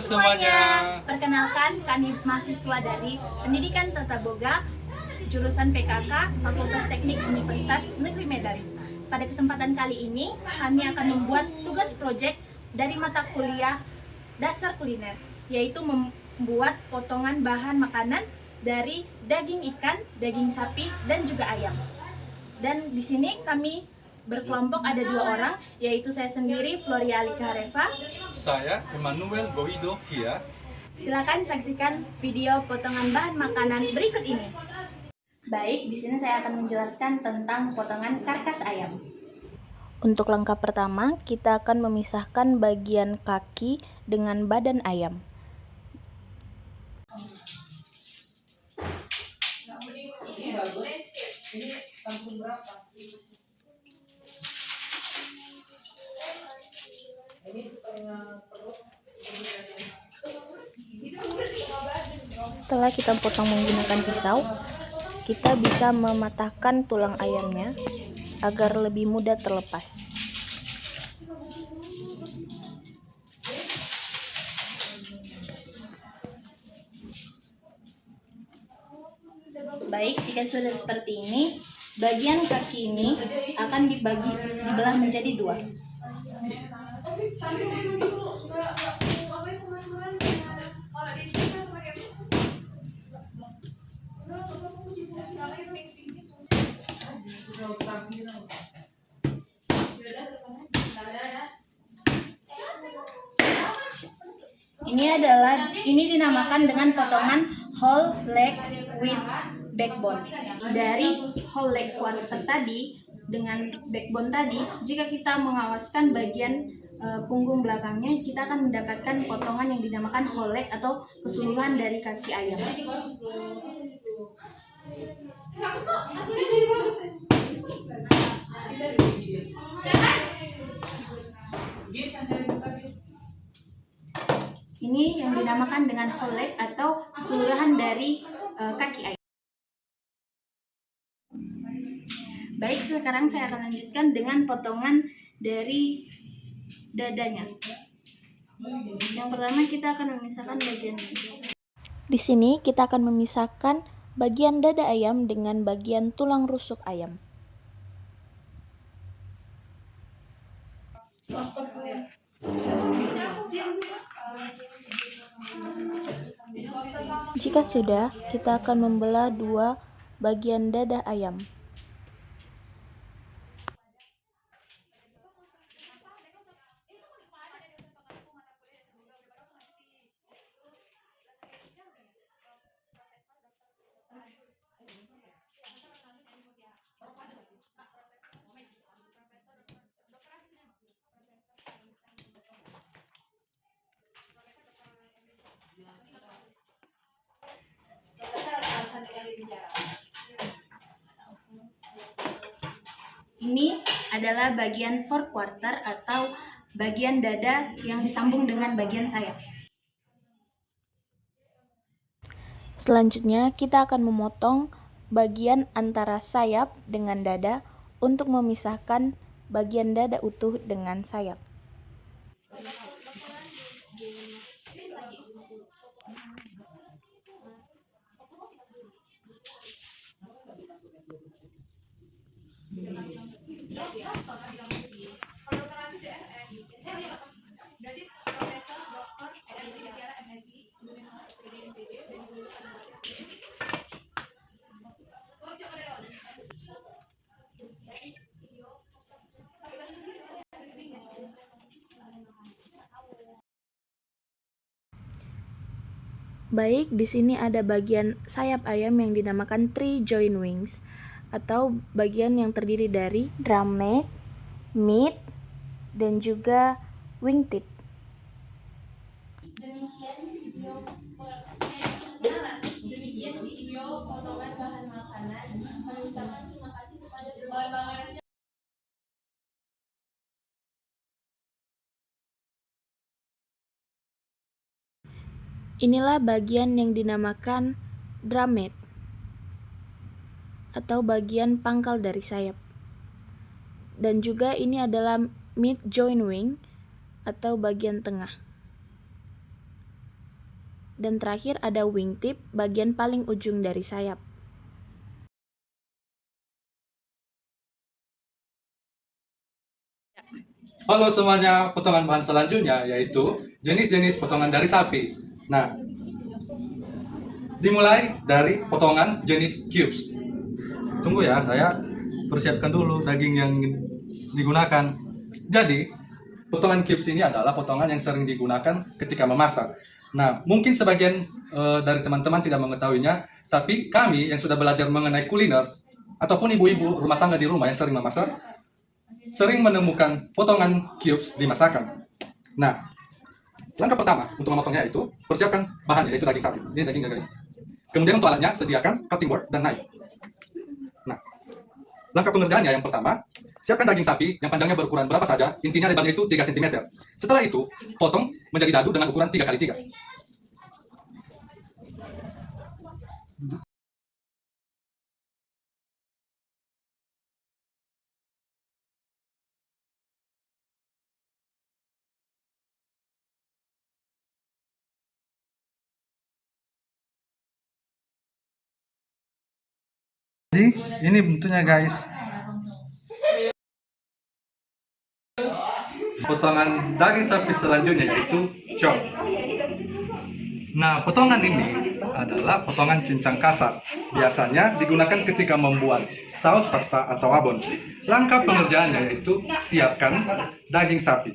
semuanya. Perkenalkan, kami mahasiswa dari Pendidikan Tata Boga, jurusan PKK, Fakultas Teknik Universitas Negeri Medan. Pada kesempatan kali ini, kami akan membuat tugas proyek dari mata kuliah dasar kuliner, yaitu membuat potongan bahan makanan dari daging ikan, daging sapi, dan juga ayam. Dan di sini kami berkelompok ada 2 orang, yaitu saya sendiri, Floria Alika Reva. Saya Emmanuel Goido Kia. Silakan saksikan video potongan bahan makanan berikut ini. Baik, di sini saya akan menjelaskan tentang potongan karkas ayam. Untuk langkah pertama, kita akan memisahkan bagian kaki dengan badan ayam. Setelah kita potong menggunakan pisau, kita bisa mematahkan tulang ayamnya agar lebih mudah terlepas. Baik, jika sudah seperti ini, bagian kaki ini akan dibelah menjadi 2. Ini dinamakan dengan potongan whole leg with backbone. Dari whole leg quarter tadi dengan backbone tadi, jika kita mengawaskan bagian punggung belakangnya, kita akan mendapatkan potongan yang dinamakan whole leg atau keseluruhan dari kaki ayam. Ini yang dinamakan dengan whole leg atau keseluruhan dari kaki ayam. Baik, sekarang saya akan lanjutkan dengan potongan dari dadanya. Yang pertama kita akan memisahkan bagian ini. Di sini kita akan memisahkan bagian dada ayam dengan bagian tulang rusuk ayam. Jika sudah, kita akan membelah 2 bagian dada ayam. Ini adalah bagian forequarter atau bagian dada yang disambung dengan bagian sayap. Selanjutnya, kita akan memotong bagian antara sayap dengan dada untuk memisahkan bagian dada utuh dengan sayap. Baik, di sini ada bagian sayap ayam yang dinamakan 3 joint wings atau bagian yang terdiri dari drummet, meat, dan juga wingtip. Demikian video potongan bahan makanan. Kami ucapkan terima kasih kepada Inilah bagian yang dinamakan drummet atau bagian pangkal dari sayap. Dan juga ini adalah mid joint wing atau bagian tengah. Dan terakhir ada wingtip, bagian paling ujung dari sayap. Halo semuanya, potongan bahan selanjutnya yaitu jenis-jenis potongan dari sapi. Nah, dimulai dari potongan jenis cubes. Tunggu ya, saya persiapkan dulu daging yang digunakan. Jadi, potongan cubes ini adalah potongan yang sering digunakan ketika memasak. Nah, mungkin sebagian dari teman-teman tidak mengetahuinya, tapi kami yang sudah belajar mengenai kuliner ataupun ibu-ibu rumah tangga di rumah yang sering memasak, sering menemukan potongan cubes di masakan. Nah, langkah pertama untuk memotongnya itu persiapkan bahannya, yaitu daging sapi. Ini dagingnya guys. Kemudian untuk alatnya sediakan cutting board dan knife. Nah, langkah pengerjaannya yang pertama, siapkan daging sapi yang panjangnya berukuran berapa saja, intinya lebarnya itu 3 cm. Setelah itu, potong menjadi dadu dengan ukuran 3x3. Jadi, ini bentuknya guys. Potongan daging sapi selanjutnya yaitu chop. Nah, potongan ini adalah potongan cincang kasar. Biasanya digunakan ketika membuat saus pasta atau abon. Langkah pengerjaannya yaitu siapkan daging sapi.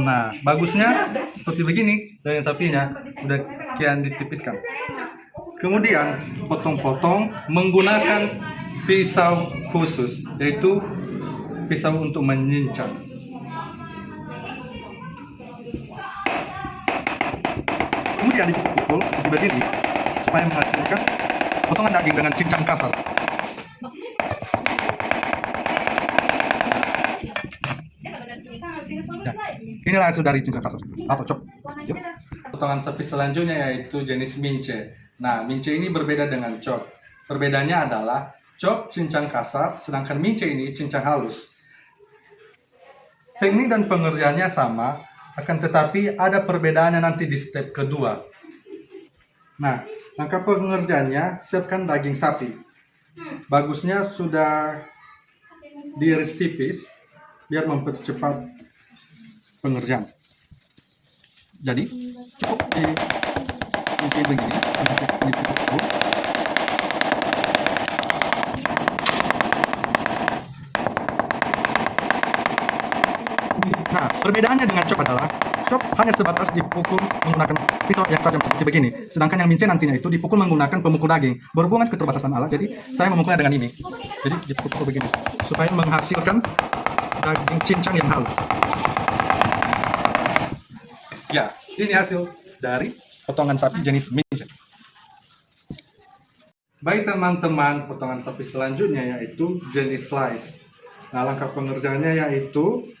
Nah, bagusnya seperti begini daging sapinya udah kian ditipiskan. Kemudian potong-potong menggunakan pisau khusus, yaitu pisau untuk menyincang. Kemudian dipukul seperti begini supaya menghasilkan potongan daging dengan cincang kasar. Nah, inilah hasil dari cincang kasar atau chop. Yuk. Potongan sapi selanjutnya yaitu jenis mince. Nah, mince ini berbeda dengan chop. Perbedaannya adalah chop cincang kasar, sedangkan mince ini cincang halus. Teknik dan pengerjaannya sama, akan tetapi ada perbedaannya nanti di step kedua. Nah, langkah pengerjaannya, siapkan daging sapi. Bagusnya sudah diiris tipis, biar mempercepat pengerjaan. Jadi, cukup di begini, dipukul. Nah, perbedaannya dengan chop adalah chop hanya sebatas dipukul menggunakan pisau yang tajam seperti begini. Sedangkan yang mince nantinya itu dipukul menggunakan pemukul daging. Berhubungan keterbatasan alat, jadi saya memukulnya dengan ini. Jadi dipukul begini supaya menghasilkan daging cincang yang halus. Ya, ini hasil dari potongan sapi jenis mince. Baik teman-teman, potongan sapi selanjutnya yaitu jenis slice. Nah, langkah pengerjaannya yaitu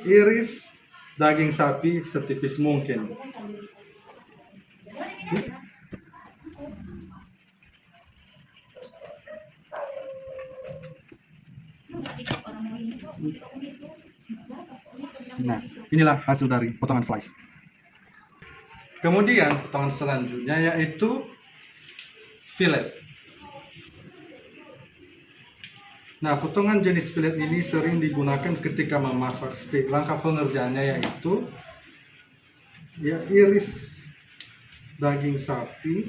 iris daging sapi setipis mungkin. Nah, inilah hasil dari potongan slice. Kemudian potongan selanjutnya yaitu fillet. Nah, potongan jenis fillet ini sering digunakan ketika memasak steak. Langkah pengerjaannya yaitu iris daging sapi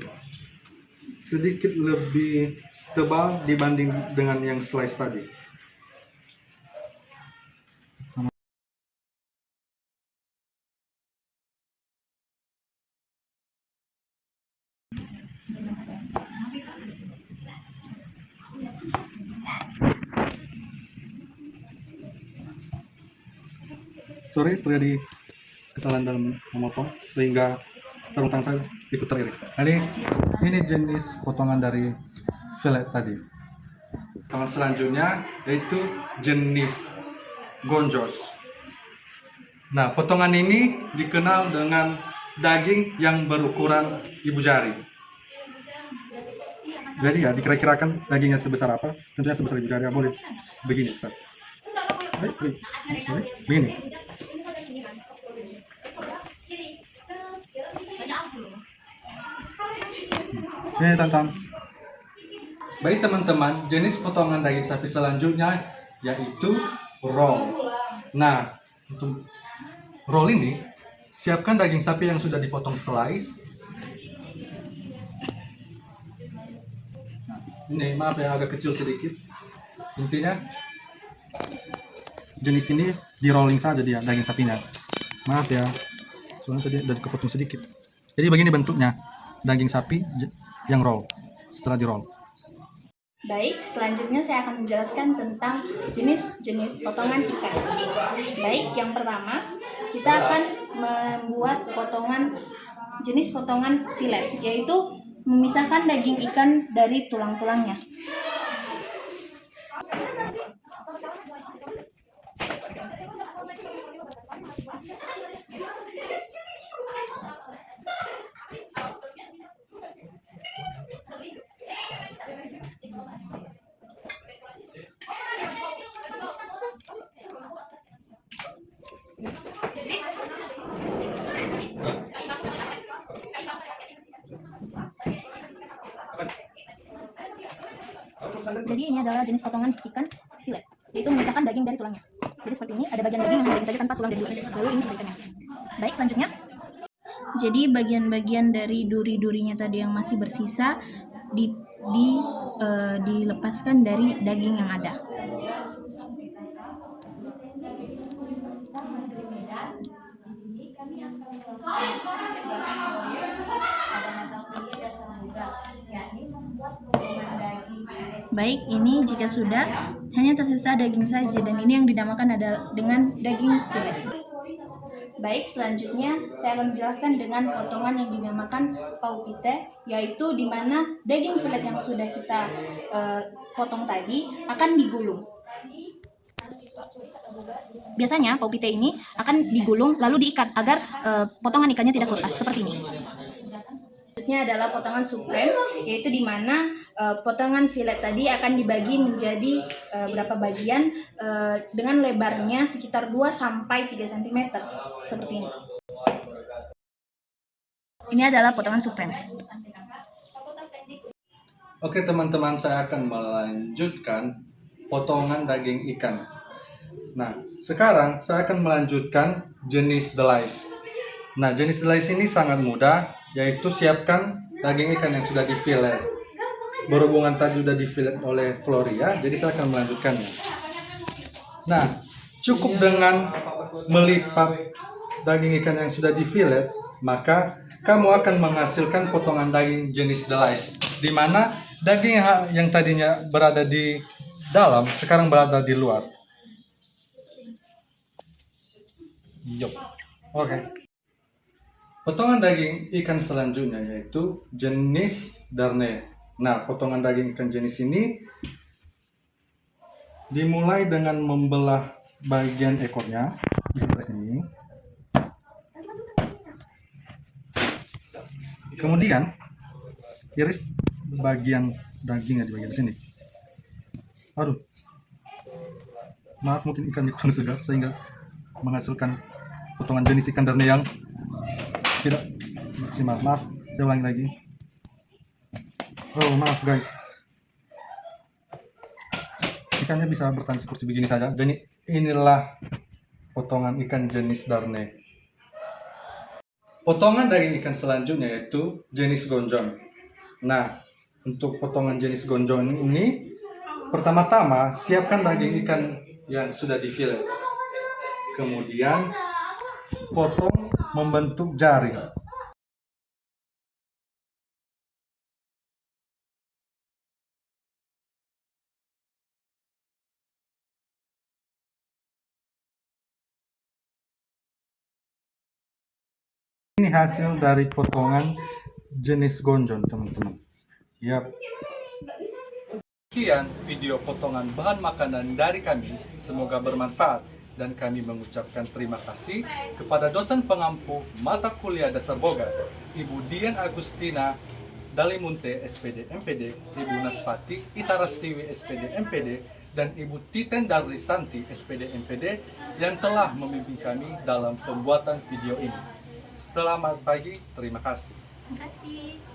sedikit lebih tebal dibanding dengan yang slice tadi. Sorry, terjadi kesalahan dalam memotong sehingga sarung tangan saya ikut teriris. Jadi ini jenis potongan dari fillet tadi. Potongan selanjutnya yaitu jenis gonjos. Nah, potongan ini dikenal dengan daging yang berukuran ibu jari. Jadi ya dikira-kirakan dagingnya sebesar apa? Tentunya sebesar ibu jari. Boleh begini, begini. Ini tonton. Baik teman-teman, jenis potongan daging sapi selanjutnya yaitu roll. Nah, untuk roll ini, siapkan daging sapi yang sudah dipotong slice. Ini maaf ya, agak kecil sedikit. Intinya jenis ini di rolling saja dia daging sapinya. Maaf ya, soalnya tadi udah kepotong sedikit. Jadi begini bentuknya daging sapi yang roll setelah di roll. Baik, selanjutnya saya akan menjelaskan tentang jenis-jenis potongan ikan. Baik, yang pertama kita akan membuat jenis potongan filet, yaitu memisahkan daging ikan dari tulang-tulangnya. Jadi ini adalah jenis potongan ikan filet, yaitu memisahkan daging dari tulangnya. Jadi seperti ini, ada bagian daging yang daging saja tanpa tulang dan duri. Lalu ini sisa ikannya. Baik, selanjutnya. Jadi bagian-bagian dari duri-durinya tadi yang masih bersisa dilepaskan dari daging yang ada. Baik, ini jika sudah hanya tersisa daging saja, dan ini yang dinamakan adalah dengan daging filet. Baik, selanjutnya saya akan menjelaskan dengan potongan yang dinamakan paupite, yaitu di mana daging filet yang sudah kita potong tadi akan digulung. Biasanya paupite ini akan digulung lalu diikat agar potongan ikannya tidak lepas seperti ini. Selanjutnya adalah potongan supreme, yaitu di mana potongan filet tadi akan dibagi menjadi berapa bagian dengan lebarnya sekitar 2 sampai 3 cm seperti ini. Ini adalah potongan supreme. Oke teman-teman, saya akan melanjutkan potongan daging ikan. Nah, sekarang saya akan melanjutkan jenis delice. Nah, jenis delice ini sangat mudah, yaitu siapkan daging ikan yang sudah difilet. Berhubungan tadi sudah difilet oleh Floria, jadi saya akan melanjutkannya. Nah, cukup dengan melipat daging ikan yang sudah difilet, maka kamu akan menghasilkan potongan daging jenis delice, di mana daging yang tadinya berada di dalam sekarang berada di luar. Yup. Oke. Potongan daging ikan selanjutnya yaitu jenis darnay. Nah, potongan daging ikan jenis ini dimulai dengan membelah bagian ekornya di sebelah sini. Kemudian iris bagian dagingnya di bagian sini. Aduh, maaf, mungkin ikan kurang segar sehingga menghasilkan potongan jenis ikan darnay yang tidak maksimal. Maaf, saya ulangi lagi. Oh, maaf guys, ikannya bisa bertahan seperti begini saja. Dan inilah potongan ikan jenis darnay. Potongan daging ikan selanjutnya yaitu jenis gonjong. Nah, untuk potongan jenis gonjong ini, pertama-tama siapkan daging ikan yang sudah difilet. Kemudian potong membentuk jaring. Ini hasil dari potongan jenis gonjong, teman-teman. Yap. Sekian video potongan bahan makanan dari kami, semoga bermanfaat, dan kami mengucapkan terima kasih kepada dosen pengampu mata kuliah Dasar Boga, Ibu Dian Agustina Dalimunte SPD MPD, Ibu Nasfati Itarastiwi SPD MPD, dan Ibu Titen Darlisanti SPD MPD yang telah membimbing kami dalam pembuatan video ini. Selamat pagi, terima kasih. Terima kasih.